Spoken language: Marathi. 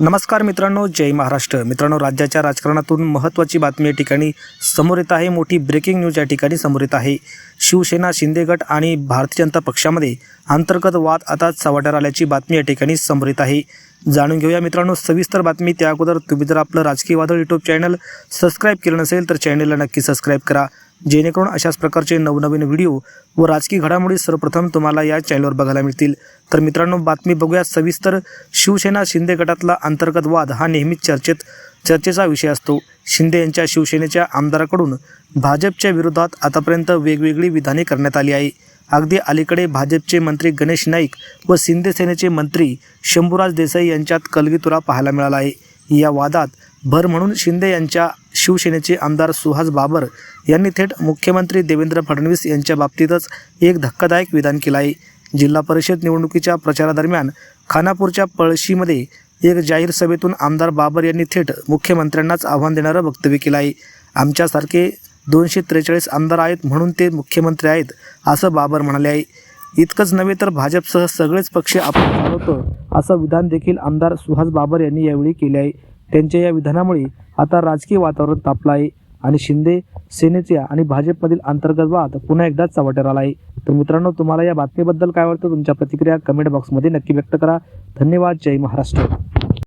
नमस्कार मित्रांनो, जय महाराष्ट्र. मित्रांनो, राज्याच्या राजकारणातून महत्त्वाची बातमी या ठिकाणी समोर येत आहे. मोठी ब्रेकिंग न्यूज या ठिकाणी समोर येत आहे. शिवसेना, शिंदे गट आणि भारतीय जनता पक्षामध्ये अंतर्गत वाद आता चव्हाट्यावर आल्याची बातमी या ठिकाणी समोर येत आहे. जाणून घेऊया मित्रांनो सविस्तर बातमी. त्या अगोदर तुम्ही जर आपलं राजकीय वादळ यूट्यूब चॅनल सबस्क्राईब केलं नसेल तर चॅनलला नक्की सबस्क्राईब करा, जेणेकरून अशाच प्रकारचे नवनवीन व्हिडिओ व राजकीय घडामोडी सर्वप्रथम तुम्हाला या चॅनलवर बघायला मिळतील. तर मित्रांनो, बातमी बघूया सविस्तर. शिवसेना शिंदे गटातला अंतर्गत वाद हा नेहमीच चर्चेचा विषय असतो. शिंदे यांच्या शिवसेनेच्या आमदाराकडून भाजपच्या विरोधात आतापर्यंत वेगवेगळी विधाने करण्यात आली आहे. अगदी अलीकडे भाजपचे मंत्री गणेश नाईक व शिंदे सेनेचे मंत्री शंभूराज देसाई यांच्यात कलगीतुरा पाहायला मिळाला आहे. या वादात भर म्हणून शिंदे यांच्या शिवसेनेचे आमदार सुहास बाबर यांनी थेट मुख्यमंत्री देवेंद्र फडणवीस यांच्या बाबतीतच एक धक्कादायक विधान केलं आहे. जिल्हा परिषद निवडणुकीच्या प्रचारादरम्यान खानापूरच्या पळशीमध्ये एक जाहीर सभेतून आमदार बाबर यांनी थेट मुख्यमंत्र्यांनाच आव्हान देणारं वक्तव्य केलं आहे. आमच्यासारखे 243 आमदार आहेत म्हणून ते मुख्यमंत्री आहेत, असं बाबर म्हणाले आहे. इतकंच नव्हे तर भाजपसह सगळेच पक्ष आपण चालवतो असं विधान देखील आमदार सुहास बाबर यांनी यावेळी केले आहे. त्यांच्या या विधानामुळे आता राजकीय वातावरण तापलं आहे आणि शिंदे सेनेच्या आणि भाजपमधील अंतर्गत वाद पुन्हा एकदा चव्हाट्यावर आला आहे. तर मित्रांनो, तुम्हाला या बातमीबद्दल काय वाटतं? तुमच्या प्रतिक्रिया कमेंट बॉक्समध्ये नक्की व्यक्त करा. धन्यवाद. जय महाराष्ट्र.